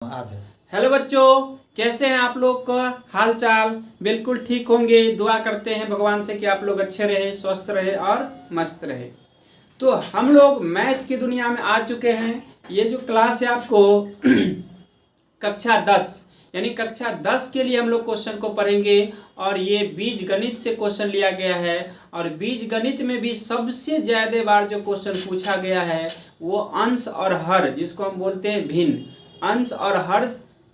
आप है। हेलो बच्चों, कैसे हैं आप लोग का हाल चाल? बिल्कुल ठीक होंगे। दुआ करते हैं भगवान से कि आप लोग अच्छे रहे, स्वस्थ रहे और मस्त रहे। तो हम लोग मैथ की दुनिया में आ चुके हैं। ये जो क्लास है आपको कक्षा 10 यानी कक्षा 10 के लिए हम लोग क्वेश्चन को पढ़ेंगे। और ये बीज गणित से क्वेश्चन लिया गया है। और बीज गणित में भी सबसे ज़्यादा बार जो क्वेश्चन पूछा गया है वो अंश और हर, जिसको हम बोलते हैं भिन्न। अंश और हर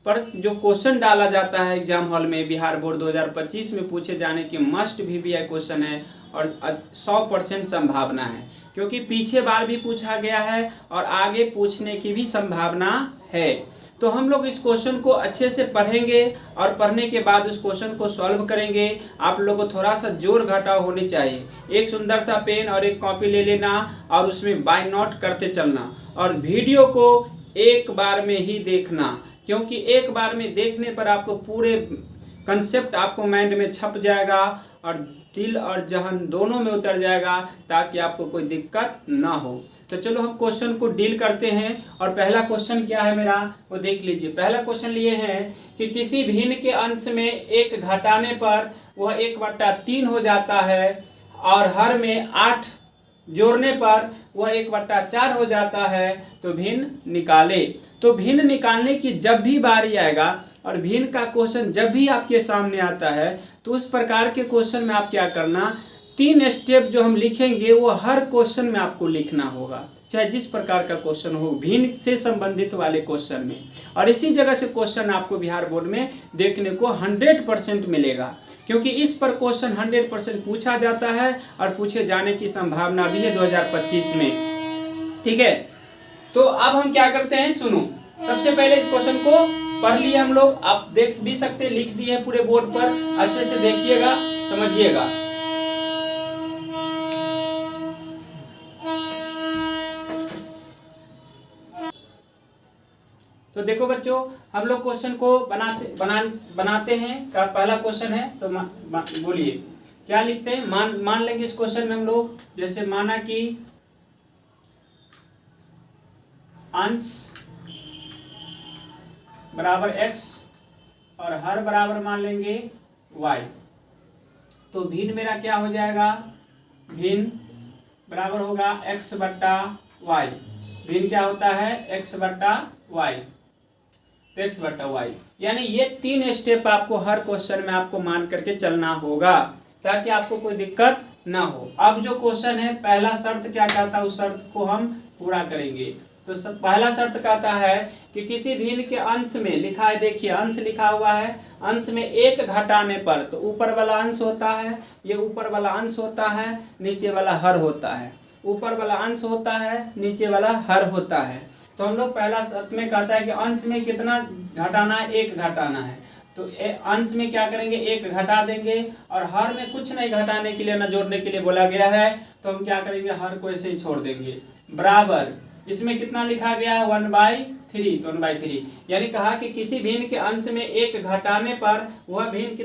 पर जो क्वेश्चन डाला जाता है एग्जाम हॉल में, बिहार बोर्ड 2025 में पूछे जाने की मस्ट भी क्वेश्चन है। और 100% संभावना है, क्योंकि पीछे बार भी पूछा गया है और आगे पूछने की भी संभावना है। तो हम लोग इस क्वेश्चन को अच्छे से पढ़ेंगे और पढ़ने के बाद उस क्वेश्चन को सॉल्व करेंगे। आप लोगों को थोड़ा सा जोर घटाव होनी चाहिए। एक सुंदर सा पेन और एक कॉपी ले लेना और उसमें बाय नोट करते चलना। और वीडियो को एक बार में ही देखना, क्योंकि एक बार में देखने पर आपको पूरे कंसेप्ट आपको माइंड में छप जाएगा और दिल और जहन दोनों में उतर जाएगा, ताकि आपको कोई दिक्कत ना हो। तो चलो हम क्वेश्चन को डील करते हैं। और पहला क्वेश्चन क्या है मेरा, वो देख लीजिए। पहला क्वेश्चन लिए हैं कि किसी भिन्न के अंश में एक घटाने पर वह 1/3 हो जाता है और हर में 8 जोड़ने पर वह 1/4 हो जाता है, तो भिन्न निकाले। तो भिन्न निकालने की जब भी बारी आएगा और भिन्न का क्वेश्चन जब भी आपके सामने आता है, तो उस प्रकार के क्वेश्चन में आप क्या करना, 3 स्टेप जो हम लिखेंगे वो हर क्वेश्चन में आपको लिखना होगा, चाहे जिस प्रकार का क्वेश्चन हो, भिन्न से संबंधित वाले क्वेश्चन में। और इसी जगह से क्वेश्चन आपको बिहार बोर्ड में देखने को 100% मिलेगा, क्योंकि इस पर क्वेश्चन 100% पूछा जाता है और पूछे जाने की संभावना भी है 2025 में। ठीक है, तो अब हम क्या करते हैं, सुनो। सबसे पहले इस क्वेश्चन को पढ़ लिए हम लोग, आप देख भी सकते, लिख दिए पूरे बोर्ड पर, अच्छे से देखिएगा, समझिएगा। तो देखो बच्चों, हम लोग क्वेश्चन को बनाते हैं। का पहला क्वेश्चन है, तो बोलिए क्या लिखते हैं। मान लेंगे इस क्वेश्चन में हम लोग, जैसे माना कि अंश बराबर x और हर बराबर मान लेंगे y। तो भिन्न मेरा क्या हो जाएगा, भिन्न बराबर होगा x/y। भिन्न क्या होता है, x/y। तो x/y, यानी ये 3 स्टेप आपको हर क्वेश्चन में आपको मान करके चलना होगा, ताकि आपको कोई दिक्कत ना हो। अब जो क्वेश्चन है, पहला शर्त क्या कहता है, उस शर्त को हम पूरा करेंगे। तो पहला शर्त कहता है कि किसी भिन्न के अंश में, लिखा है देखिए, अंश लिखा हुआ है, अंश में 1 घटाने पर, तो ऊपर वाला अंश होता है, ये ऊपर वाला अंश होता है, नीचे वाला हर होता है। ऊपर वाला अंश होता है, नीचे वाला हर होता है। तो हम लोग पहला शर्त में कहता है कि अंश में कितना घटाना है, 1 घटाना है। तो अंश में क्या करेंगे, 1 घटा देंगे। और हर में कुछ नहीं घटाने के लिए, ना जोड़ने के लिए बोला गया है, तो हम क्या करेंगे, हर को ऐसे ही छोड़ देंगे। बराबर, इसमें कितना लिखा गया है, 1/3, तो 1/3, यानी कहा कि किसी भिन्न के अंश में 1 घटाने पर वह भिन्न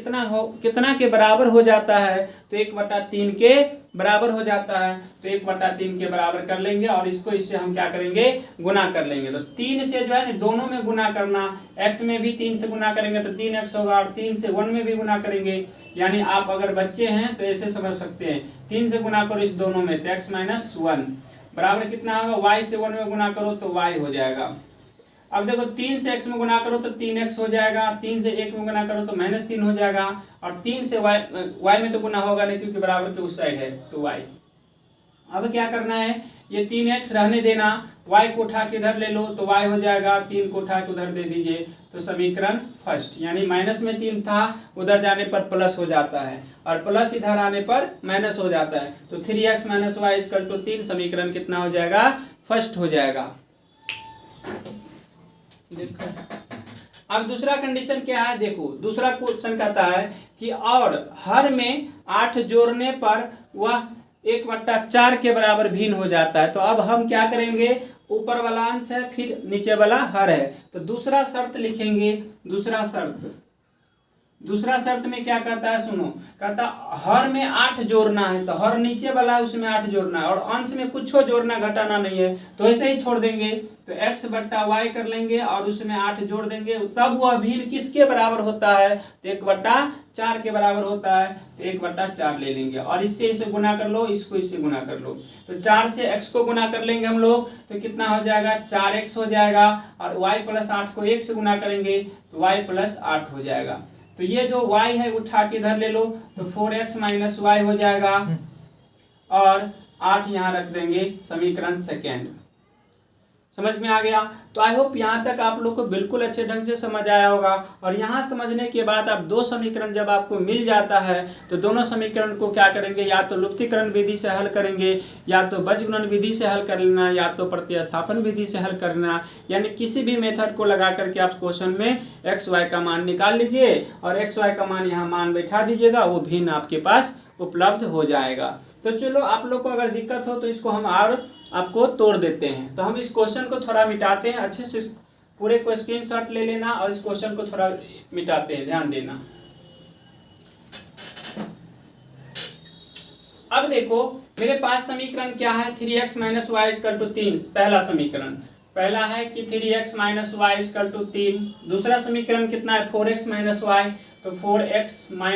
कितना के बराबर हो जाता है, तो 1/3 के बराबर हो जाता है। तो 1/3 के बराबर कर लेंगे और इसको इससे हम क्या करेंगे, गुना कर लेंगे। तो 3 से जो है ना, दोनों में गुना करना, x में भी 3 से गुना करेंगे तो 3x होगा, और 3 से 1 में भी गुना करेंगे। यानी आप अगर बच्चे हैं तो ऐसे समझ सकते हैं, 3 से गुना करो इस दोनों में, तो x - 1 बराबर कितना होगा, y से 1 में गुना करो तो y हो जाएगा। अब देखो, 3 से x में गुना करो तो 3x हो जाएगा, 3 से 1 में गुना करो तो -3 हो जाएगा, और 3 से y में तो गुना होगा नहीं, क्योंकि बराबर के उस साइड है, तो y। अब क्या करना है, ये 3x रहने देना, y को उठा के इधर ले लो तो y हो जाएगा, 3 को उठा के उधर दे दीजिए, तो समीकरण फर्स्ट, यानी माइनस में 3 था, उधर जाने पर प्लस हो जाता है, और प्लस इधर आने पर माइनस हो जाता है। तो 3x - y = 3, समीकरण कितना हो जाएगा, फर्स्ट हो जाएगा। देखो अब दूसरा कंडीशन क्या है, देखो दूसरा क्वेश्चन कहता है कि और हर में 8 जोड़ने पर वह 1/4 के बराबर भिन्न हो जाता है। तो अब हम क्या करेंगे, ऊपर वाला अंश है, फिर नीचे वाला हर है, तो दूसरा शर्त लिखेंगे। दूसरा शर्त दूसरा शर्त में क्या करता है सुनो, कहता हर में 8 जोड़ना है, तो हर नीचे वाला है उसमें 8 जोड़ना है, और अंश में कुछ जोड़ना घटाना नहीं है, तो ऐसे ही छोड़ देंगे। तो x बट्टा वाई कर लेंगे और उसमें 8 जोड़ देंगे, तब वह भिन्न किसके बराबर होता है, तो 1/4 के बराबर होता है, तो 1/4 ले लेंगे और इससे इसे गुना कर लो, इसको इससे गुना कर लो। तो 4 से x को गुना कर लेंगे हम लोग, तो कितना हो जाएगा 4x हो जाएगा, और y + 8 को 1 से गुना करेंगे तो y + 8 हो जाएगा। तो ये जो y है उठा के इधर ले लो, तो 4x - y हो जाएगा, और 8 यहाँ रख देंगे, समीकरण सेकेंड। समझ में आ गया? तो आई होप यहाँ तक आप लोग को बिल्कुल अच्छे ढंग से समझ आया होगा। और यहाँ समझने के बाद आप दो समीकरण जब आपको मिल जाता है तो दोनों समीकरण को क्या करेंगे, या तो लुप्तीकरण विधि से हल करेंगे, या तो बीजगुणन विधि से हल करना, या तो प्रतिस्थापन विधि से हल करना, यानी किसी भी मेथड को लगा करके आप क्वेश्चन में एक्स वाई का मान निकाल लीजिए और एक्स वाई का मान यहाँ मान बैठा दीजिएगा, वो भिन्न आपके पास उपलब्ध हो जाएगा। तो चलो आप लोग को अगर दिक्कत हो तो इसको हम और आपको तोड़ देते हैं। तो हम इस क्वेश्चन को थोड़ा मिटाते हैं, अच्छे से पूरे को स्क्रीनशॉट ले लेना और इस क्वेश्चन को थोड़ा मिटाते हैं, ध्यान देना। अब देखो मेरे पास समीकरण क्या है, 3x - y = 3। पहला समीकरण पहला है कि 3x - y = 3। दूसरा समीकरण कितना है, 4x - y, तो 4x - y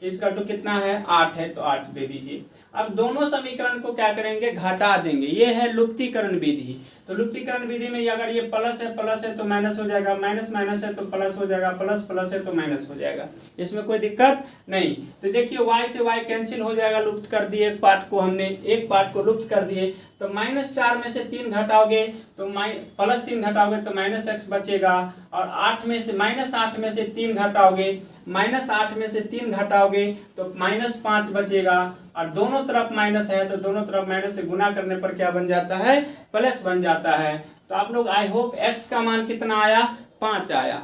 = कितना है, 8 है, तो 8 दे दीजिए। अब दोनों समीकरण को क्या करेंगे, घटा देंगे। ये है लुप्तीकरण विधि। तो लुप्तीकरण विधि में अगर ये प्लस है तो माइनस हो जाएगा, माइनस है तो प्लस हो जाएगा, प्लस है तो माइनस हो जाएगा, इसमें कोई दिक्कत नहीं। तो देखिए y से y कैंसिल हो जाएगा, लुप्त कर दिए एक पार्ट को, हमने एक पार्ट को लुप्त कर दिए। तो -4 में से 3 घटाओगे तो +3 घटाओगे तो -x बचेगा, और 8 में से -8 में से 3 घटाओगे, -8 में से 3 घटाओगे तो -5 बचेगा, और दोनों तरफ माइनस है तो दोनों तरफ माइनस से गुना करने पर क्या बन जाता है, प्लस बन जाता है। तो आप लोग आई होप x का मान कितना आया, 5 आया।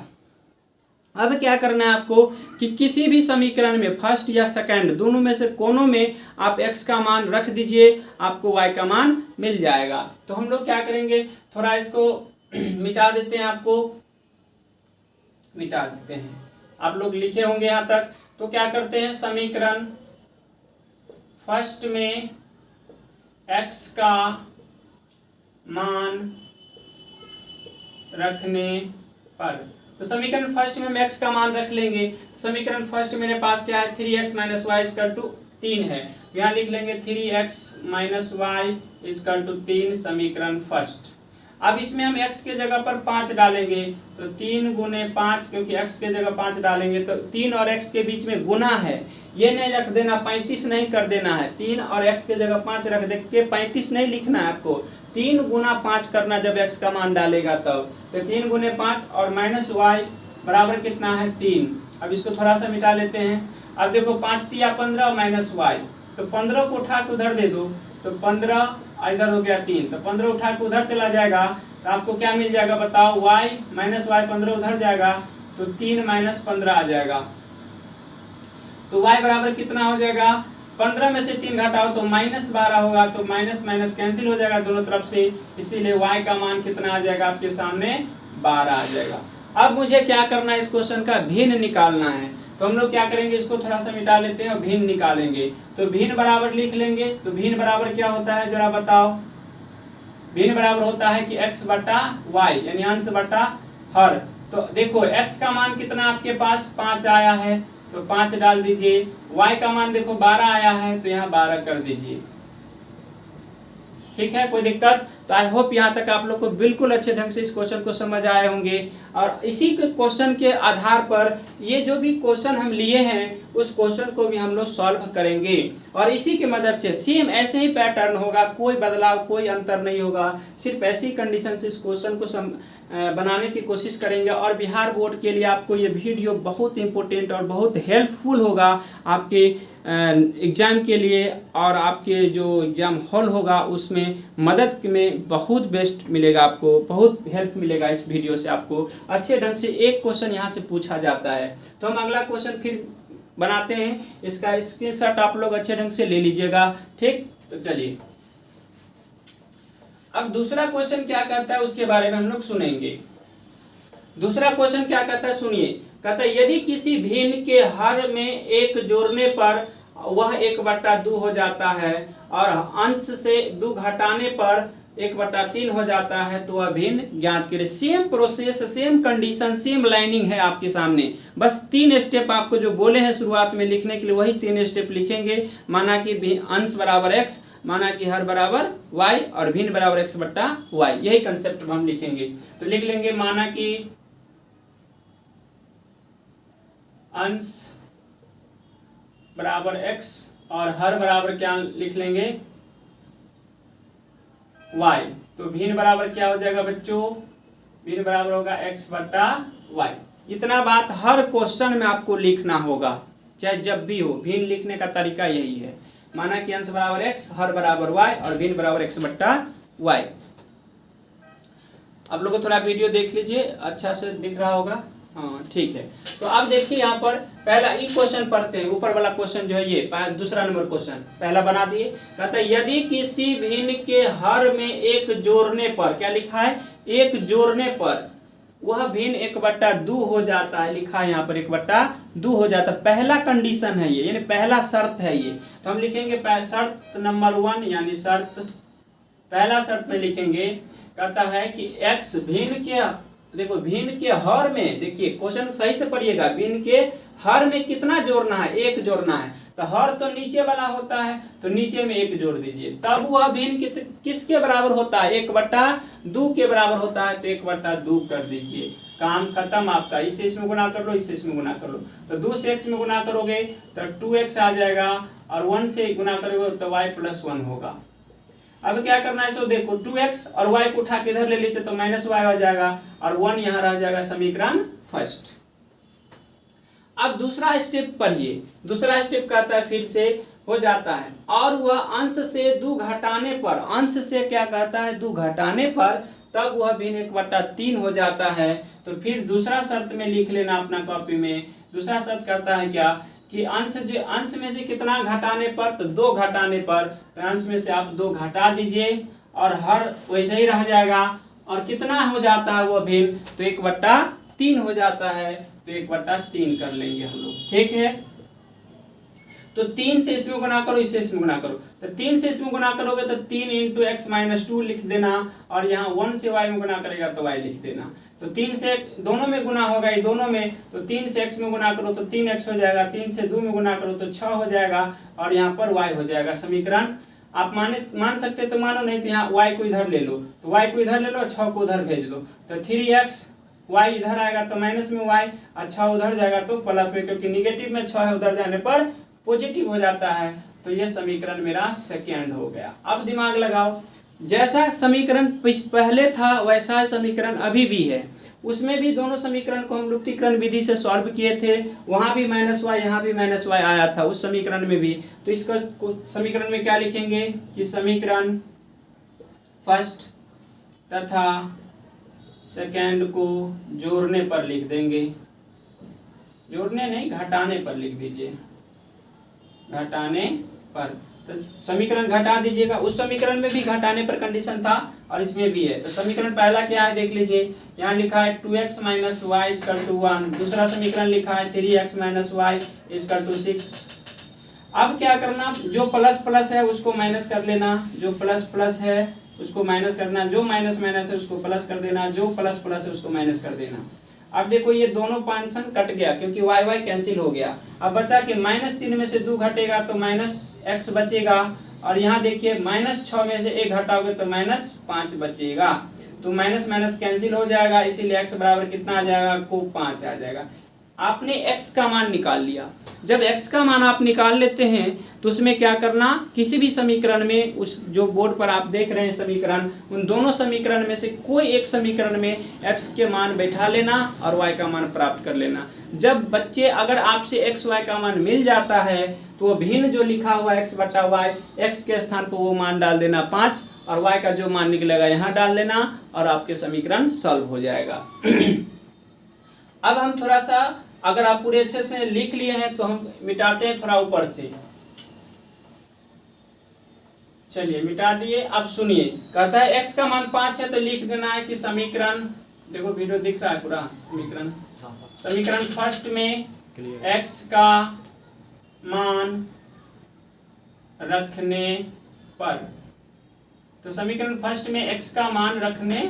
अब क्या करना है आपको कि किसी भी समीकरण में फर्स्ट या सेकंड दोनों में से कोनों में आप x का मान रख दीजिए, आपको y का मान मिल जाएगा। तो हम लोग क्या करेंगे, थोड़ा इसको मिटा देते हैं, आपको मिटा देते हैं। आप लोग लिखे होंगे यहाँ तक। तो क्या करते हैं, समीकरण फर्स्ट में x का मान रखने पर, तो समीकरण फर्स्ट में हम x का मान रख लेंगे। समीकरण फर्स्ट मेरे पास क्या है, 3x - y = 3 है, यहाँ लिख लेंगे 3x - y = 3 समीकरण फर्स्ट। अब इसमें हम x के जगह पर 5 डालेंगे, तो 3 × 5, क्योंकि x के जगह 5 डालेंगे तो 3 और x के बीच में गुना है, ये नहीं रख देना, 35 नहीं कर देना है। 3 और x के जगह 5 रख दे के 35 नहीं लिखना है आपको, 3 × 5 करना जब x का मान डालेगा तब। तो 3 × 5 और -y बराबर कितना है, 3। अब इसको थोड़ा सा मिटा लेते हैं। अब देखो 5 × 3 = 15 और -y, तो 15 को उठा के उधर दे दो, तो 15 इधर हो गया 3, तो 15 उठा के उधर चला जाएगा, तो आपको क्या मिल जाएगा बताओ, y - y 15 उधर जाएगा तो 3 - 15 आ जाएगा। तो y बराबर कितना हो जाएगा, 15 में से 3 घटाओ तो -12 होगा, तो माइनस माइनस कैंसिल हो जाएगा दोनों तरफ से, इसीलिए y का मान कितना आ जाएगा आपके सामने, 12 आ जाएगा। अब मुझे क्या करना है, इस क्वेश्चन का भिन्न निकालना है। तो हम लोग क्या करेंगे, इसको थोड़ा सा मिटा लेते हैं और भिन्न निकालेंगे। तो भिन्न बराबर लिख लेंगे। तो भिन्न बराबर क्या होता है जरा बताओ, भिन्न बराबर होता है कि x बटा y, यानी अंश बटा हर। तो देखो x का मान कितना आपके पास 5 आया है, तो 5 डाल दीजिए। y का मान देखो 12 आया है, तो यहाँ 12 कर दीजिए। ठीक है, कोई दिक्कत? तो आई होप यहाँ तक आप लोग को बिल्कुल अच्छे ढंग से इस क्वेश्चन को समझ आए होंगे। और इसी क्वेश्चन के आधार पर ये जो भी क्वेश्चन हम लिए हैं उस क्वेश्चन को भी हम लोग सॉल्व करेंगे, और इसी की मदद से सेम ऐसे ही पैटर्न होगा, कोई बदलाव कोई अंतर नहीं होगा। सिर्फ ऐसी कंडीशन से इस क्वेश्चन को बनाने की कोशिश करेंगे। और बिहार बोर्ड के लिए आपको ये वीडियो बहुत इंपॉर्टेंट और बहुत हेल्पफुल होगा आपके एग्ज़ाम के लिए, और आपके जो एग्ज़ाम हॉल होगा उसमें मदद में बहुत बेस्ट मिलेगा, आपको बहुत हेल्प मिलेगा इस वीडियो से। आपको अच्छे ढंग से एक क्वेश्चन यहाँ से पूछा जाता है। तो हम अगला क्वेश्चन फिर बनाते हैं, इसका स्क्रीनशॉट आप लोग अच्छे ढंग से ले लीजिएगा। ठीक, तो चलिए अब दूसरा क्वेश्चन क्या कहता है उसके बारे में हम लोग सुनेंगे। दूसरा क्वेश्चन क्या कहता है सुनिए। कहता है यदि किसी भिन्न के हर में एक जोड़ने पर वह 1/2 हो जाता है और अंश से 2 घटाने पर 1/3 हो जाता है तो वह भिन्न ज्ञात करें। Same process, same condition, same lining है आपके सामने, बस 3 स्टेप आपको जो बोले हैं शुरुआत में लिखने के लिए वही 3 स्टेप लिखेंगे। माना कि अंश बराबर x, माना कि हर बराबर y और भिन्न बराबर x/y, यही कंसेप्ट हम लिखेंगे। तो लिख लेंगे माना कि अंश बराबर x और हर बराबर क्या लिख लेंगे y। तो भिन्न बराबर क्या हो जाएगा बच्चों, भिन्न बराबर होगा x/y। इतना बात हर क्वेश्चन में आपको लिखना होगा, चाहे जब भी हो। भिन्न लिखने का तरीका यही है, माना कि अंश बराबर x, हर बराबर y और भिन्न बराबर x/y। आप लोग थोड़ा वीडियो देख लीजिए, अच्छा से दिख रहा होगा। हाँ ठीक है। तो अब देखिए यहाँ पर पहला ई क्वेश्चन पढ़ते हैं। ऊपर वाला क्वेश्चन जो है ये दूसरा नंबर क्वेश्चन पहला बना दिए। कहता है यदि किसी भिन्न के हर में एक जोड़ने पर, क्या लिखा है, एक जोड़ने पर वह भिन्न 1/2 हो जाता है, लिखा है यहाँ पर 1/2 हो जाता है। पहला कंडीशन है ये, यानी पहला शर्त है ये। तो हम लिखेंगे शर्त नंबर 1, यानी शर्त, पहला शर्त में लिखेंगे। कहता है कि x भिन्न के, देखो भिन्न के हर में, देखिए क्वेश्चन सही से पढ़िएगा, भिन्न के हर में कितना जोड़ना है, 1 जोड़ना है। तो हर तो नीचे वाला होता है, तो नीचे में 1 जोड़ दीजिए, तब वह भिन्न किसके बराबर होता है, 1/2 के बराबर होता है। तो 1/2 कर दीजिए, काम खत्म आपका। इससे इसमें गुना कर लो, इससे इसमें गुना कर लो। तो 2 से x में गुना करोगे तो 2x आ जाएगा, और 1 से गुना करोगे तो y+1 होगा। अब क्या करना है, तो देखो 2x और y को उठा के इधर ले लीजिए तो -y हो जाएगा, और 1 यहाँ रह जाएगा, समीकरण फर्स्ट। अब दूसरा स्टेप पढ़िए। दूसरा स्टेप कहता है फिर से हो जाता है, और वह अंश से 2 घटाने पर, अंश से क्या कहता है 2 घटाने पर, तब वह भिन्न 1/3 हो जाता है। तो फिर दूसरा शर्त में लिख लेना अपना कॉपी में। दूसरा शर्त करता है क्या कि अंश, जो अंश में से कितना घटाने पर, तो 2 घटाने पर, तो अंश में से आप 2 घटा दीजिए और हर वैसे ही रह जाएगा। और कितना हो जाता है वो भिन्न, तो 1/3 हो जाता है। तो 1/3 कर लेंगे हम लोग, ठीक है। तो 3 से इसमें गुना करो, इससे इसमें गुना करो। तो 3 से इसमें गुना करोगे तो 3 × x-2 लिख देना, और यहाँ 1 से y में गुना करेगा तो y लिख देना। तो 3 से दोनों में गुना होगा, ये दोनों में, तो 3 से x में गुना करो तो 3x हो जाएगा, 3 से 2 में गुना करो तो 6 हो जाएगा, और यहाँ पर y हो जाएगा। समीकरण आप मान सकते तो मानो, नहीं तो यहाँ y को इधर ले लो, तो y को इधर ले लो, 6 को उधर भेज लो। तो 3x, y इधर आएगा तो माइनस में y, और 6 उधर जाएगा तो प्लस में, क्योंकि निगेटिव में 6 है, उधर जाने पर पॉजिटिव हो जाता है। तो ये समीकरण मेरा सेकेंड हो गया। अब दिमाग लगाओ, जैसा समीकरण पहले था वैसा समीकरण अभी भी है। उसमें भी दोनों समीकरण को हम लुप्तीकरण विधि से सॉल्व किए थे, वहां भी -y, यहाँ भी -y आया था उस समीकरण में भी। तो इसका समीकरण में क्या लिखेंगे कि समीकरण फर्स्ट तथा सेकेंड को जोड़ने पर लिख देंगे, जोड़ने नहीं घटाने पर लिख दीजिए, घटाने पर। तो समीकरण घटा दीजिएगा, उस समीकरण में भी घटाने पर कंडीशन था और इसमें भी है। तो समीकरण पहला क्या है देख लीजिए, यहाँ लिखा है 2x - y = 1। दूसरा समीकरण लिखा है 3x - y = 6। अब क्या करना, जो प्लस प्लस है उसको माइनस कर लेना, जो प्लस प्लस है उसको माइनस करना, जो माइनस माइनस है उसको प्लस कर देना, जो प्लस प्लस है उसको माइनस कर देना। अब देखो ये दोनों फंक्शन कट गया क्योंकि y y कैंसिल हो गया। अब बचा कि -3 में से 2 घटेगा तो -x बचेगा, और यहाँ देखिए -6 में से 1 घटाओगे तो -5 बचेगा। तो माइनस माइनस कैंसिल हो जाएगा, इसीलिए x बराबर कितना आ जाएगा, को 5 आ जाएगा। आपने x का मान निकाल लिया। जब x का मान आप निकाल लेते हैं तो उसमें क्या करना, किसी भी समीकरण में, उस जो बोर्ड पर आप देख रहे हैं समीकरण, उन दोनों समीकरण में से कोई एक समीकरण में x के मान बैठा लेना और y का मान प्राप्त कर लेना। जब बच्चे अगर आपसे x y का मान मिल जाता है तो वो भिन्न जो लिखा हुआ x/y, x के स्थान पर वो मान डाल देना 5, और y का जो मान निकलेगा यहाँ डाल देना, और आपके समीकरण सॉल्व हो जाएगा। अब हम थोड़ा सा, अगर आप पूरे अच्छे से लिख लिए हैं तो हम मिटाते हैं थोड़ा ऊपर से। चलिए मिटा दिए। अब सुनिए, कहता है x का मान 5 है तो लिख देना है कि समीकरण देखो वीडियो दिख रहा है पूरा समीकरण। समीकरण फर्स्ट में क्लियर। x का मान रखने पर, तो समीकरण फर्स्ट में x का मान रखने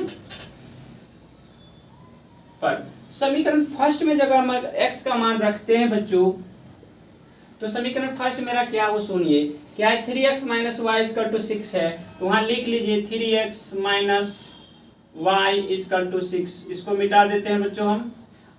पर, समीकरण फर्स्ट में जब हम x का मान रखते हैं बच्चों, तो समीकरण फर्स्ट मेरा क्या वो सुनिए, क्या है 3x minus Y is equal to 6 है, तो वहां लिख लीजिए 3x minus Y is equal to 6, इसको मिटा देते हैं बच्चों हम।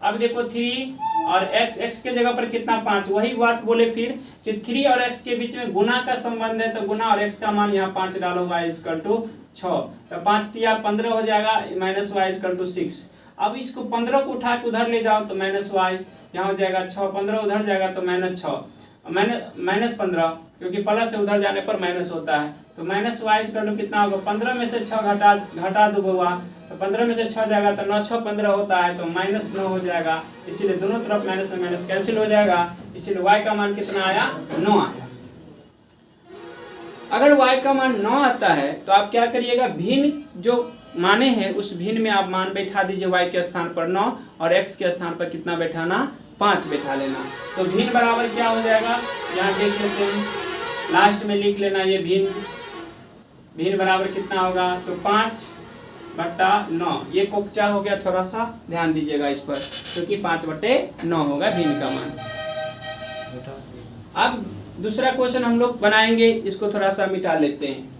अब देखो 3 और x के जगह पर कितना 5, वही बात बोले फिर कि 3 और x के बीच में गुना का संबंध है, तो गुना और x का मान यहाँ 5 डालो, y इजकल टू 6, तो 5 तिया 15 हो जाएगा, माइनस वाई इजकल टू 6। अब इसको 15 को उठा के उधर ले जाओ तो माइनस वाई, यहाँ हो जाएगा 6, 15 उधर जाएगा तो माइनस 6, माइनस 15, क्योंकि प्लस से उधर जाने पर माइनस होता है, तो माइनस वाई इजकल टू कितना होगा, 15 में से 6 घटा दो बउआ, तो 15 में से 6 जाएगा तो 9 6 15 होता है, तो माइनस 9 हो जाएगा, इसीलिए दोनों तरफ माइनस से माइनस कैंसिल हो जाएगा, इसीलिए y का मान कितना आया, 9 आया। अगर y का मान 9 आता है तो आप क्या करिएगा, भिन्न जो माने हैं उस भिन्न में आप मान बैठा दीजिए, y के स्थान पर 9 और x के स्थान पर कितना बैठाना, 5 बैठा लेना, तो भिन्न बराबर क्या हो जाएगा, यहाँ देख लेते हैं, लास्ट में लिख लेना ये भिन्न बराबर कितना होगा, तो 5/9, ये कोकचा हो गया, थोड़ा सा ध्यान दीजिएगा इस पर, क्योंकि 5/9 होगा भिन्न का मान। अब दूसरा क्वेश्चन हम लोग बनाएंगे, इसको थोड़ा सा मिटा लेते हैं।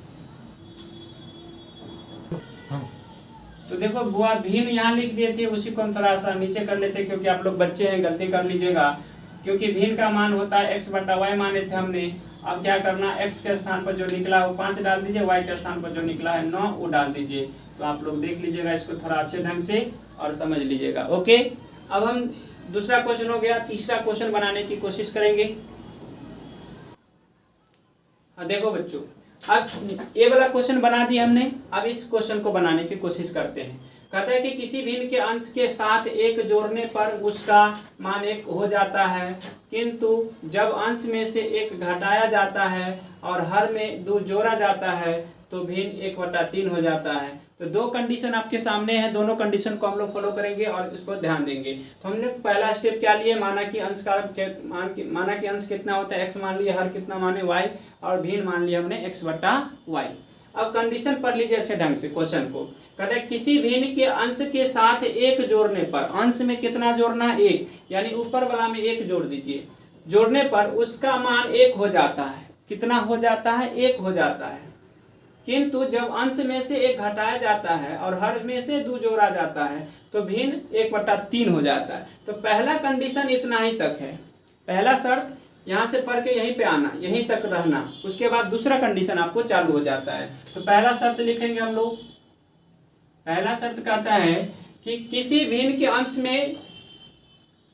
तो देखो बुआ भिन्न यहाँ लिख दिए थे, उसी को हम थोड़ा सा नीचे कर लेते हैं, क्योंकि आप लोग बच्चे हैं, गलती कर लीजिएगा, क्योंकि भिन्न का मान होता है x/y माने थे हमने। अब क्या करना, x के स्थान पर जो निकला वो 5 डाल दीजिए, y के स्थान पर जो निकला है 9 वो डाल दीजिए, तो आप लोग देख लीजिएगा इसको थोड़ा अच्छे ढंग से और समझ लीजिएगा। ओके, अब हम दूसरा क्वेश्चन हो गया, तीसरा क्वेश्चन बनाने की कोशिश करेंगे। देखो बच्चों, अब ये वाला क्वेश्चन बना दिया हमने, अब इस क्वेश्चन को बनाने की कोशिश करते हैं। कहता है कि किसी भिन्न के अंश के साथ 1 जोड़ने पर उसका मान 1 हो जाता है, किंतु जब अंश में से 1 घटाया जाता है और हर में 2 जोड़ा जाता है तो भिन्न 1/3 हो जाता है। तो दो कंडीशन आपके सामने है, दोनों कंडीशन को हम लोग फॉलो करेंगे और इस पर ध्यान देंगे। तो हमने पहला स्टेप क्या लिए, माना कि अंश का माना कि अंश कितना होता है, x मान लिया, हर कितना माने y, और भिन्न मान लिया हमने x/y। अब कंडीशन पढ़ लीजिए अच्छे ढंग से क्वेश्चन को। कहते हैं किसी भिन्न के अंश के साथ 1 जोड़ने पर, अंश में कितना जोड़ना है, 1, यानी ऊपर वाला में 1 जोड़ दीजिए, जोड़ने पर उसका मान 1 हो जाता है। कितना हो जाता है, 1 हो जाता है, किंतु जब अंश में से 1 घटाया जाता है और हर में से 2 जोड़ा जाता है तो भिन्न 1/3 हो जाता है। तो पहला कंडीशन इतना ही तक है, पहला शर्त यहाँ से पढ़ के यहीं पे आना, यहीं तक रहना, उसके बाद दूसरा कंडीशन आपको चालू हो जाता है। तो पहला शर्त लिखेंगे हम लोग, पहला शर्त कहता है कि किसी भिन्न के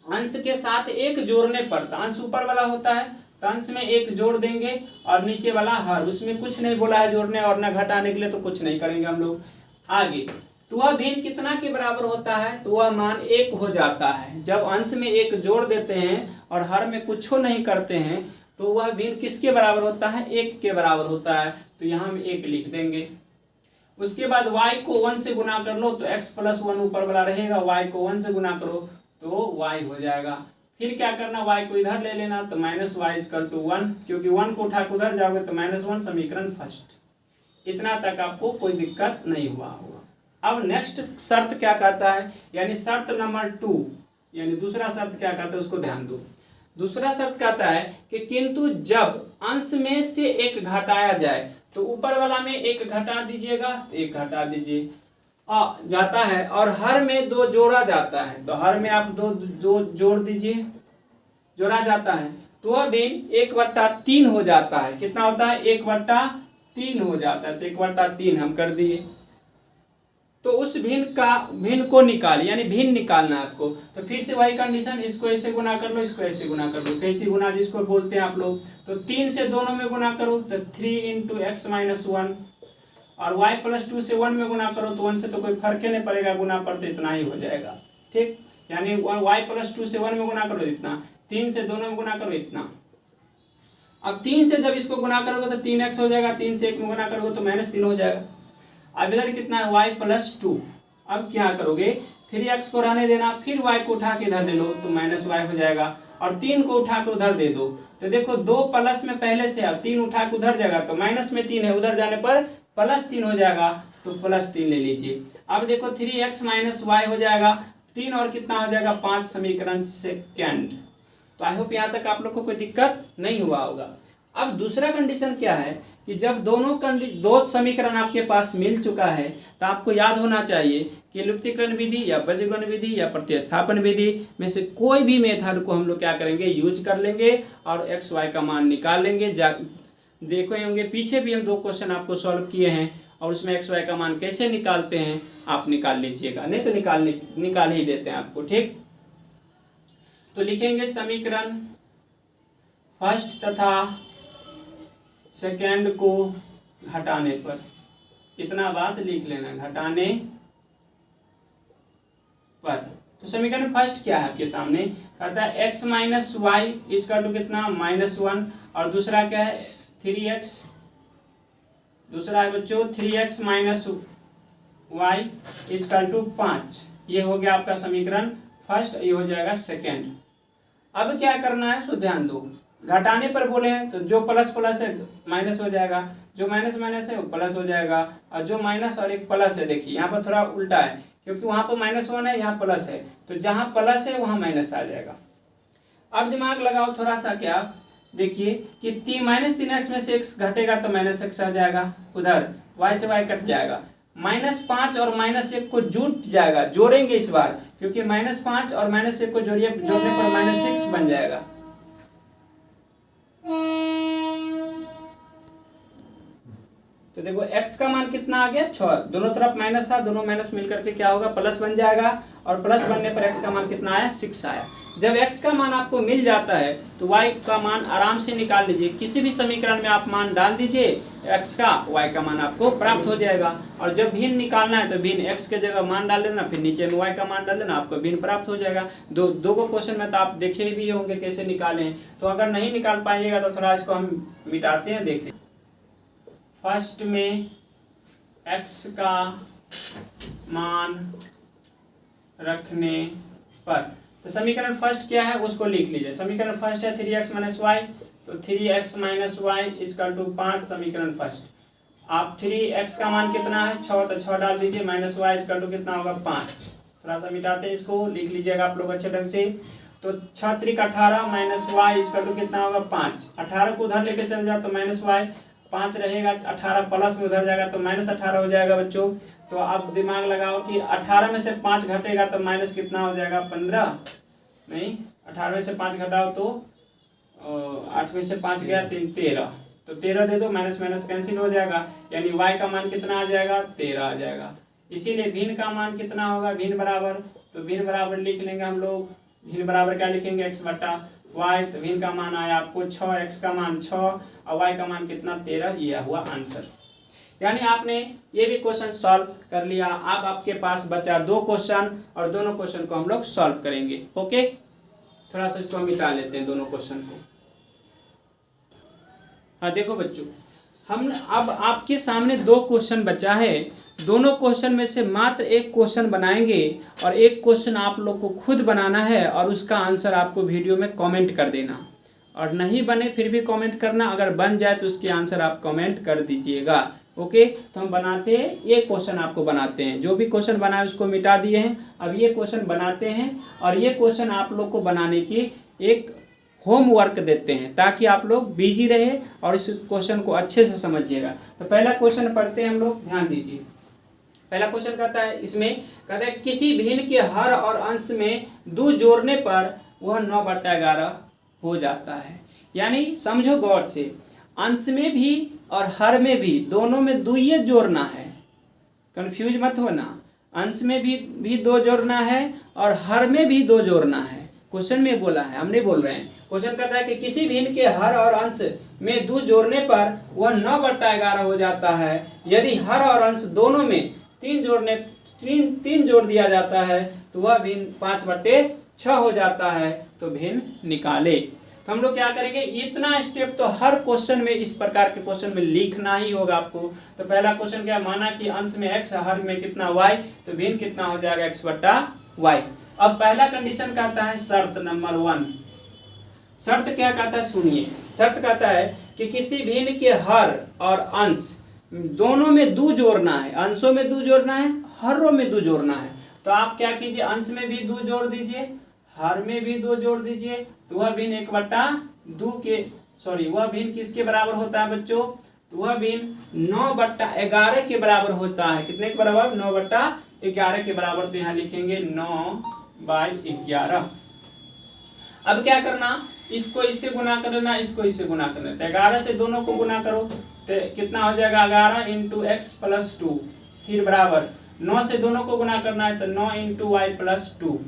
अंश के साथ 1 जोड़ने पर, तो अंश ऊपर वाला होता है तो अंश में 1 जोड़ देंगे और नीचे वाला हर, उसमें कुछ नहीं बोला है जोड़ने और न घटाने के लिए, तो कुछ नहीं करेंगे हम लोग आगे। तो वह भिन्न कितना के बराबर होता है, तो वह मान 1 हो जाता है। जब अंश में 1 जोड़ देते हैं और हर में कुछ नहीं करते हैं तो वह भिन्न किसके बराबर होता है, 1 के बराबर होता है। तो यहाँ हम 1 लिख देंगे। उसके बाद y को 1 से गुना कर लो तो x+1 ऊपर वाला रहेगा, y को 1 से गुना करो तो y हो जाएगा। फिर क्या करना, y को इधर ले लेना, तो -y = 1, क्योंकि 1 को उठा के उधर जाओगे तो -1, समीकरण फर्स्ट। इतना तक आपको कोई दिक्कत नहीं हुआ होगा। अब नेक्स्ट शर्त क्या कहता है, यानी शर्त नंबर 2, यानी दूसरा शर्त क्या कहता है उसको ध्यान दो। दूसरा शर्त कहता है कि किंतु जब अंश में से 1 घटाया जाए, तो ऊपर वाला में 1 घटा दीजिएगा, 1 घटा दीजिए जाता है, और हर में 2 जोड़ा जाता है, तो हर में आप 2 जोड़ दीजिए, जोड़ा जाता है, तो वह भिन्न 1/3 हो जाता है। कितना होता है, 1/3 हो जाता है। तो 1/3 हम कर दिए। तो उस भिन्न को निकालिए, यानी भिन्न निकालना है आपको। तो फिर से वही कंडीशन, इसको ऐसे गुना कर लो, इसको ऐसे गुना कर लो, कैंची गुना जिसको बोलते हैं आप लोग। तो 3 से दोनों में गुना करो तो 3 × x - 1, और y+2 से 1 में गुना करो तो 1 से तो कोई फर्क ही नहीं पड़ेगा, गुना पड़ते इतना ही हो जाएगा। ठीक, यानी y+2 से 1 में गुना करो इतना, 3 से दोनों में गुना करो इतना। अब 3 से जब इसको गुना करोगे तो 3x हो जाएगा, 3 से 1 में गुना करोगे तो -3 हो जाएगा। अब इधर कितना है, y+2। अब क्या करोगे, 3x को रहने देना, फिर y को उठा के इधर ले लो तो -y हो जाएगा, और 3 को उठा के उधर दे दो तो देखो 2 प्लस में पहले से 3 उठा के उधर जाएगा तो माइनस में 3 है, उधर जाने पर +3 हो जाएगा तो +3 ले लीजिए। अब देखो 3x - y हो जाएगा, 3 और कितना हो जाएगा 5, समीकरण सेकेंड। तो आई होप यहाँ तक आप लोग को कोई दिक्कत नहीं हुआ होगा। अब दूसरा कंडीशन क्या है कि जब दो समीकरण आपके पास मिल चुका है तो आपको याद होना चाहिए कि लुप्तीकरण विधि या बीजगणित विधि या प्रतिस्थापन विधि में से कोई भी मेथड को हम लोग क्या करेंगे, यूज कर लेंगे और एक्स वाई का मान निकाल लेंगे। देखे होंगे पीछे भी हम 2 क्वेश्चन आपको सॉल्व किए हैं और उसमें एक्स वाई का मान कैसे निकालते हैं आप निकाल लीजिएगा, नहीं तो निकाल ही देते हैं आपको, ठीक। तो लिखेंगे समीकरण फर्स्ट तथा सेकेंड को घटाने पर, इतना बात लिख लेना, घटाने पर। तो समीकरण फर्स्ट क्या है आपके सामने, कहता है x - y इक्वल टू कितना -1, और दूसरा क्या है 3x, दूसरा है बच्चों 3x - y इक्वल टू 5। ये हो गया आपका समीकरण फर्स्ट, ये हो जाएगा सेकेंड। अब क्या करना है, सो ध्यान दो, घटाने पर बोले हैं तो जो प्लस प्लस है माइनस हो जाएगा, जो माइनस माइनस है वो प्लस हो जाएगा, और जो माइनस और एक प्लस है, देखिए यहाँ पर थोड़ा उल्टा है क्योंकि वहाँ पर -1 है, यहाँ प्लस है, तो जहाँ प्लस है वहाँ माइनस आ जाएगा। अब दिमाग लगाओ थोड़ा सा, क्या देखिए कि -3x में से x घटेगा तो -x आ जाएगा, उधर y से y कट जाएगा, -5 और -1 को जुट जाएगा, जोड़ेंगे इस बार क्योंकि -5 और -1 को जोड़ने पर -6 बन जाएगा। तो देखो x का मान कितना आ गया 6, दोनों तरफ माइनस था, दोनों माइनस मिलकर के क्या होगा प्लस बन जाएगा, और प्लस बनने पर x का मान कितना आया 6 आया। जब x का मान आपको मिल जाता है तो y का मान आराम से निकाल लीजिए, किसी भी समीकरण में आप मान डाल दीजिए x का, y का मान आपको प्राप्त हो जाएगा। और जब भिन्न निकालना है तो भिन्न x के जगह मान डाल देना, फिर नीचे में y का मान डाल देना, आपको भिन्न प्राप्त हो जाएगा। दो को क्वेश्चन में तो आप देखे भी होंगे कैसे निकालें, तो अगर नहीं निकाल पाइएगा तो थोड़ा इसको हम मिटाते हैं, देखते हैं। फर्स्ट में x का मान रखने पर, तो समीकरण फर्स्ट क्या है उसको लिख लीजिए। समीकरण फर्स्ट है 3x - y, तो 3x - y इक्वल टू 5, समीकरण फर्स्ट। आप 3x का मान कितना है 6, तो 6 डाल दीजिए, -y इक्वल टू कितना होगा 5। थोड़ा सा मिटाते हैं इसको, लिख लीजिएगा आप लोग अच्छे ढंग से। तो 6 त्रिक 18 -y इक्वल टू कितना होगा 5, 18 को उधर लेके चल जाओ तो -y, 5 रहेगा, 18 प्लस में उधर जाएगा तो -18 हो जाएगा बच्चों। तो आप दिमाग लगाओ कि 18 में से 5 घटेगा तो माइनस कितना हो जाएगा 15, नहीं 18 में से 5 घटाओ तो 8 में से 5 गया 13, तो 13 दे दो, माइनस माइनस कैंसिल हो जाएगा, यानी y का मान कितना आ जाएगा 13 आ जाएगा। इसीलिए भिन्न का मान कितना होगा, भिन्न बराबर, तो भिन्न बराबर लिख लेंगे हम लोग। भिन्न बराबर क्या लिखेंगे x बटा y, तो भिन्न का मान आया आपको 6, x का मान 6 और y का मान कितना 13, ये हुआ आंसर। यानी आपने ये भी क्वेश्चन सॉल्व कर लिया। अब आपके पास बचा 2 क्वेश्चन और दोनों क्वेश्चन को हम लोग सॉल्व करेंगे। ओके, थोड़ा सा इसको हम मिटा लेते हैं दोनों क्वेश्चन को। हाँ देखो बच्चों, हम अब आपके सामने 2 क्वेश्चन बचा है, दोनों क्वेश्चन में से मात्र एक क्वेश्चन बनाएंगे और एक क्वेश्चन आप लोग को खुद बनाना है और उसका आंसर आपको वीडियो में कमेंट कर देना, और नहीं बने फिर भी कमेंट करना, अगर बन जाए तो उसके आंसर आप कमेंट कर दीजिएगा। ओके, तो हम बनाते हैं, ये क्वेश्चन आपको बनाते हैं, जो भी क्वेश्चन बनाए उसको मिटा दिए हैं, अब ये क्वेश्चन बनाते हैं और ये क्वेश्चन आप लोग को बनाने की एक होमवर्क देते हैं ताकि आप लोग बिजी रहे और इस क्वेश्चन को अच्छे से समझिएगा। तो पहला क्वेश्चन पढ़ते हैं हम लोग, ध्यान दीजिए। पहला क्वेश्चन कहता है, इसमें कहता है किसी भिन्न के हर और अंश में 2 जोड़ने पर वह 9/11 हो जाता है। यानी समझो गौर से, अंश में भी और हर में भी, दोनों में 2 ये जोड़ना है, कंफ्यूज मत होना। अंश में भी 2 जोड़ना है और हर में भी 2 जोड़ना है। क्वेश्चन में बोला है, हम नहीं बोल रहे हैं। क्वेश्चन कहता है कि किसी भिन्न के हर और अंश में 2 जोड़ने पर वह 9/11 हो जाता है। यदि हर और अंश दोनों में 3 जोड़ दिया जाता है तो वह भिन्न 5/6 हो जाता है। तो भिन्न निकाले। तो हम लोग क्या करेंगे, इतना स्टेप तो हर क्वेश्चन में, इस प्रकार के क्वेश्चन में लिखना ही होगा आपको। तो पहला क्वेश्चन क्या, माना कि अंश में x, हर में कितना y, तो भिन्न कितना हो जाएगा x/6। वाई। अब पहला कंडीशन कहता है शर्त नंबर 1। शर्त क्या कहता है सुनिए। शर्त कहता है कि किसी भिन्न के हर और अंश दोनों में 2 जोड़ना है। अंशों में 2 जोड़ना है, हरों में 2 जोड़ना है। तो आप क्या कीजिए, अंश में भी 2 जोड़ दीजिए, हर में भी 2 जोड़ दीजिए। तो वह भिन्न 1/2 के वह भिन्न किसके बराबर होता है बच्चों? तो वह भिन्न 9/11 के बराबर होता है। कितने के बराबर? 9/11 के बराबर। तो यहाँ लिखेंगे 9/11। अब क्या करना, इसको इससे गुना करना, इसको इससे गुना करना। तो 11 से दोनों को गुना करो तो कितना हो जाएगा? 11 × x + 2। फिर बराबर 9 से दोनों को गुना करना है तो 9 × y + 2।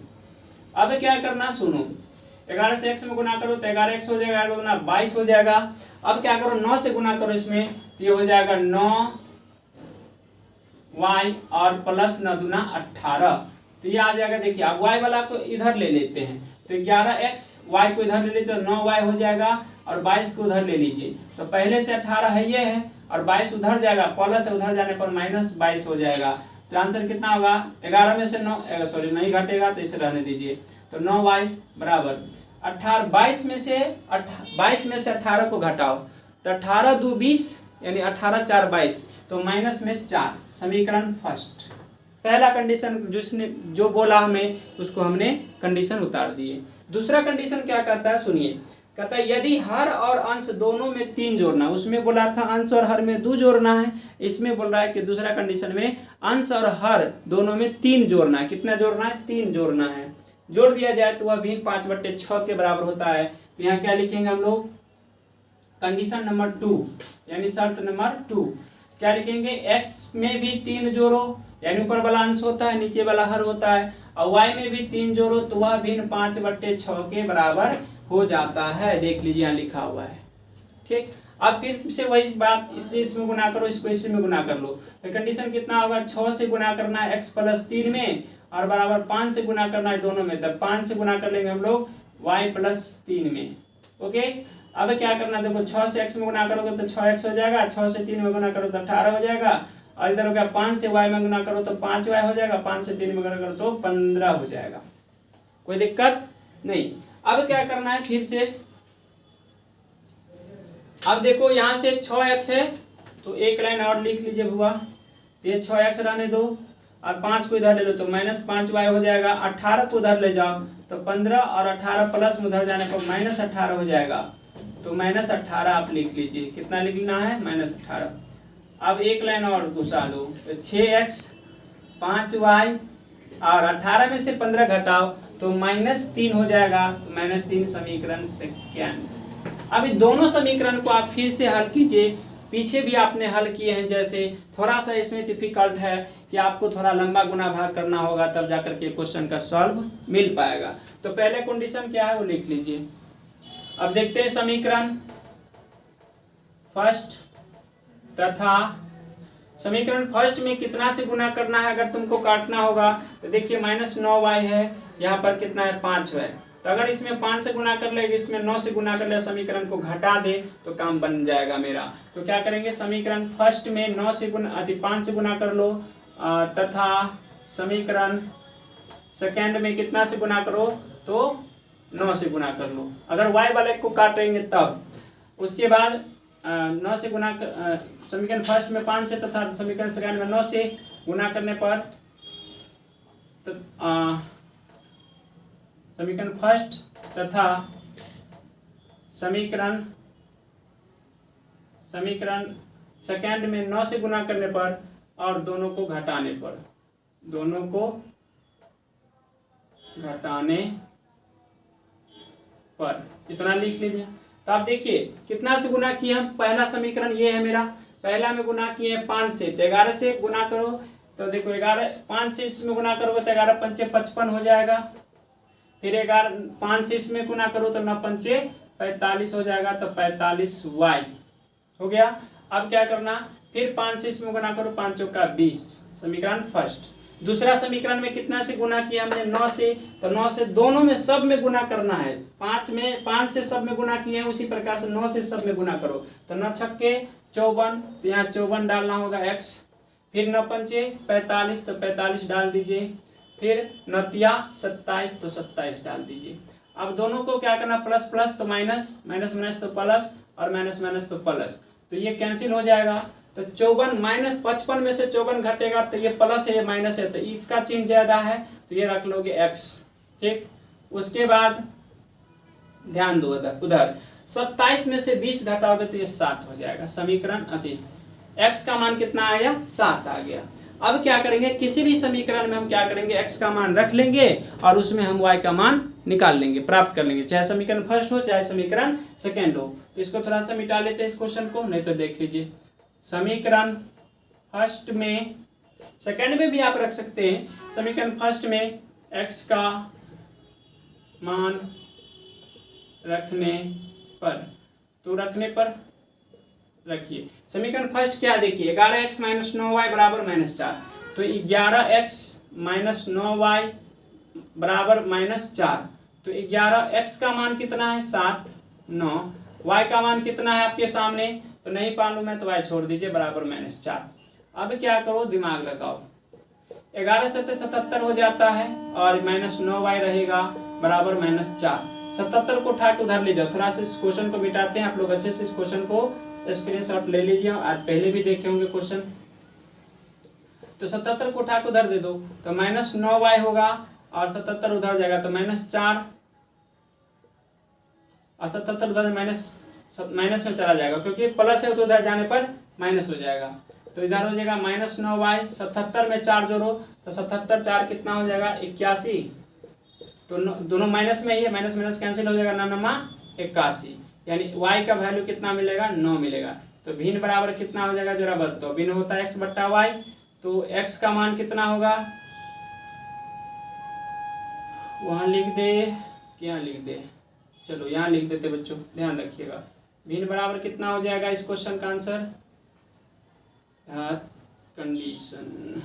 अब क्या करना सुनो, 11 से x में गुना करो तो 11x हो जाएगा, 11 गुना 22 हो जाएगा। अब क्या करो, 9 से गुना करो इसमें तो ये हो जाएगा 9y और प्लस 9 दूना 18। तो ये आ जाएगा। देखिए अब y वाला को इधर ले लेते हैं तो 11x, y को इधर ले लेते तो 9y हो जाएगा और 22 को उधर ले लीजिए। तो पहले से 18 है ये है और 22 उधर जाएगा, प्लस से उधर जाने पर -22 हो जाएगा। तो आंसर कितना होगा? 11 में से 9 नहीं घटेगा तो इसे रहने दीजिए। तो 9y बराबर 18, 22 में से 18 को घटाओ तो 18 × 2 = 20 यानी 18 × 4 = 22। तो माइनस में 4। समीकरण फर्स्ट। पहला कंडीशन जिसने जो बोला हमें उसको हमने कंडीशन उतार दिए। दूसरा कंडीशन क्या कहता है सुनिए। कहता है यदि हर और अंश दोनों में 3 जोड़ना, उसमें बोला था अंश और हर में 2 जोड़ना है, इसमें बोल रहा है कि दूसरा कंडीशन में अंश और हर दोनों में 3 जोड़ना है। कितना जोड़ना है? 3 जोड़ना है। जोड़ दिया जाए तो वह भिन्न 5/6 के बराबर होता है। तो यहाँ क्या लिखेंगे हम लोग? कंडीशन नंबर 2 यानी शर्त नंबर 2 क्या लिखेंगे? x में भी 3 जोड़ो यानी ऊपर वाला अंश होता है, नीचे वाला हर होता है, और y में भी 3 जोड़ो तो वह भिन्न 5/6 के बराबर हो जाता है। देख लीजिए यहाँ लिखा हुआ है। ठीक, अब फिर से वही बात, इससे इसमें गुना करो, इसको इससे में गुना कर लो। तो कंडीशन कितना होगा? 6 से गुना करना है x + 3 में और बराबर 5 से गुना करना है दोनों में। तब 5 से गुना कर लेंगे हम लोग y + 3 में। ओके, अब क्या करना, देखो 6 से x में गुना करोगे तो 6x हो जाएगा, 6 से 3 में गुना करो तो 18 हो जाएगा, और इधर हो गया 5 से y में गुना करो तो 5y हो जाएगा, 5 से 3 में गुना करो तो 15 हो जाएगा। कोई दिक्कत नहीं। अब क्या करना है फिर से, अब देखो यहाँ से 6x है तो एक लाइन और लिख लीजिए बुआ। तो ये 6x रहने दो और 5 को इधर ले लो तो -5y हो जाएगा। 18 को उधर ले जाओ तो 15 और 18 प्लस में उधर जाने पर -18 हो जाएगा। तो -18 आप लिख लीजिए। कितना लिखना है? -18। अब एक लाइन और घुसा दो तो 6x 5y और 18 में से 15 घटाओ तो -3 हो जाएगा। तो -3 समीकरण सेकंड। अब इन दोनों समीकरण को आप फिर से हल कीजिए। पीछे भी आपने हल किए हैं, जैसे थोड़ा सा इसमें डिफिकल्ट है कि आपको थोड़ा लंबा गुना भाग करना होगा तब जाकर के क्वेश्चन का सॉल्व मिल पाएगा। तो पहले कंडीशन क्या है वो लिख लीजिए। अब देखते हैं समीकरण फर्स्ट तथा समीकरण फर्स्ट में कितना से गुना करना है। अगर तुमको काटना होगा तो देखिए -9y है, यहाँ पर कितना है 5y। तो अगर इसमें 5 से गुना कर ले, इसमें 9 से गुना कर ले, समीकरण को घटा दे तो काम बन जाएगा मेरा। तो क्या करेंगे, समीकरण फर्स्ट में 5 से गुना कर लो तथा समीकरण सेकेंड में कितना से गुना करो तो 9 से गुना कर लो। अगर y वाले को काटेंगे तब उसके बाद 9 से गुना समीकरण फर्स्ट में 5 से तथा समीकरण सेकेंड में 9 से गुना करने पर तो समीकरण फर्स्ट तथा समीकरण सेकेंड में 9 से गुना करने पर और दोनों को घटाने पर इतना लिख लीजिए। तो आप देखिए कितना से गुना किए हम। पहला समीकरण ये है मेरा, पहला में गुना किए 5 से, तो 11 से गुना करो तो देखो 5 से इसमें गुना करोगे तो 11 × 5 = 55 हो जाएगा। फिर 5 से इसमें गुना करो तो 9 × 5 = 45 हो जाएगा। तो 45y हो गया। अब क्या करना, फिर 5 से इसमें गुना करो, 5 × 4 = 20। समीकरण फर्स्ट। दूसरा समीकरण में कितना से गुना किया हमने 9 से, तो 9 से दोनों में सब में गुना करना है। 5 से सब में गुना किए हैं, उसी प्रकार से 9 से सब में गुना करो तो 9 × 6 = 54, तो यहाँ 54 डालना होगा x। फिर 9 × 5 = 45, तो 45 डाल दीजिए। फिर 9 तिया 27, तो 27 डाल दीजिए। अब दोनों को क्या करना, प्लस प्लस तो माइनस, माइनस माइनस तो प्लस, और माइनस माइनस तो प्लस, तो ये कैंसिल हो जाएगा। तो 54 माइनस 55 में से 54 घटेगा तो ये प्लस है, ये माइनस है, तो इसका चिन्ह ज्यादा है तो ये रख लोगे x, ठीक। उसके बाद ध्यान दो उधर 27 में से 20 घटाओगे तो ये 7 हो जाएगा। समीकरण अति x का मान कितना आया, 7 आ गया। अब क्या करेंगे, किसी भी समीकरण में हम क्या करेंगे, x का मान रख लेंगे और उसमें हम y का मान निकाल लेंगे, प्राप्त कर लेंगे, चाहे समीकरण फर्स्ट हो चाहे समीकरण सेकेंड हो। तो इसको थोड़ा सा मिटा लेते हैं इस क्वेश्चन को, नहीं तो देख लीजिए समीकरण फर्स्ट में, सेकेंड में भी आप रख सकते हैं। समीकरण फर्स्ट में x का मान रखने पर, तो रखने पर रखिए समीकरण फर्स्ट क्या देखिए, 11x माइनस 9y बराबर -4, तो 11x माइनस 9y बराबर -4, तो 11x का मान कितना है 7, 9, y का मान कितना है आपके सामने, तो नहीं मालूम है तो y छोड़ दीजिए, बराबर -4। अब क्या करो, दिमाग लगाओ, 11 से 77 हो जाता है और -9y रहेगा बराबर -4, 77 को उठा के उधर ले जाओ। थोड़ा सा इस क्वेश्चन को मिटाते हैं, आप लोग अच्छे से इस क्वेश्चन को स्क्रीनशॉट ले लीजिए, आज पहले भी देखे होंगे क्वेश्चन। तो 77 को उठा के उधर दे दो तो -9y होगा और 77 उधर जाएगा तो -4, और 77 उधर माइनस में चला जाएगा क्योंकि प्लस है तो उधर जाने पर माइनस हो जाएगा, तो इधर हो जाएगा -9y, 77 में 4 जोड़ो तो 77 4 कितना हो जाएगा 81, तो दोनों माइनस में ही है, माइनस माइनस कैंसिल हो जाएगा, 9 81, यानी y का वैल्यू कितना मिलेगा, 9 मिलेगा। तो भिन्न बराबर कितना हो जाएगा, जरा बताओ, भिन्न होता है x बट्टा y, तो x का मान कितना होगा, वहां लिख दे, क्या लिख दे, चलो यहाँ लिख देते बच्चों, ध्यान रखिएगा। भिन्न बराबर कितना हो जाएगा इस क्वेश्चन का आंसर, कंडीशन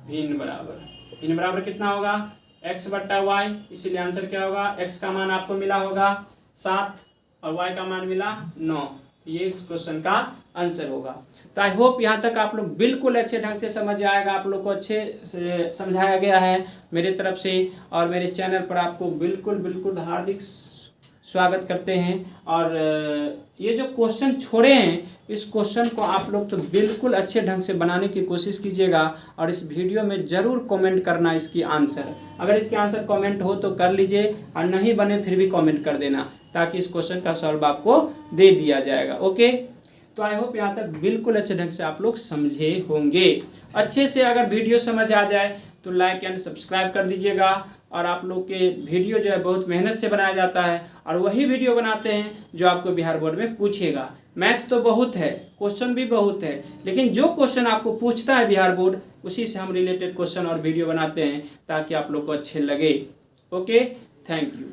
भिन्न बराबर कितना होगा, x बट्टा y, इसीलिए आंसर क्या होगा, x का मान आपको मिला होगा 7 और y का मान मिला 9, ये क्वेश्चन का आंसर होगा। तो आई होप यहाँ तक आप लोग बिल्कुल अच्छे ढंग से समझ आएगा, आप लोग को अच्छे से समझाया गया है मेरे तरफ से, और मेरे चैनल पर आपको बिल्कुल हार्दिक स्वागत करते हैं। और ये जो क्वेश्चन छोड़े हैं, इस क्वेश्चन को आप लोग तो बिल्कुल अच्छे ढंग से बनाने की कोशिश कीजिएगा, और इस वीडियो में ज़रूर कमेंट करना इसकी आंसर, अगर इसके आंसर कमेंट हो तो कर लीजिए, और नहीं बने फिर भी कमेंट कर देना, ताकि इस क्वेश्चन का सॉल्व आपको दे दिया जाएगा। ओके, तो आई होप यहाँ तक बिल्कुल अच्छे ढंग से आप लोग समझे होंगे। अच्छे से अगर वीडियो समझ आ जाए तो लाइक एंड सब्सक्राइब कर दीजिएगा। और आप लोग के वीडियो जो है बहुत मेहनत से बनाया जाता है, और वही वीडियो बनाते हैं जो आपको बिहार बोर्ड में पूछेगा। मैथ तो बहुत है, क्वेश्चन भी बहुत है, लेकिन जो क्वेश्चन आपको पूछता है बिहार बोर्ड, उसी से हम रिलेटेड क्वेश्चन और वीडियो बनाते हैं ताकि आप लोग को अच्छे लगे। Okay, thank you.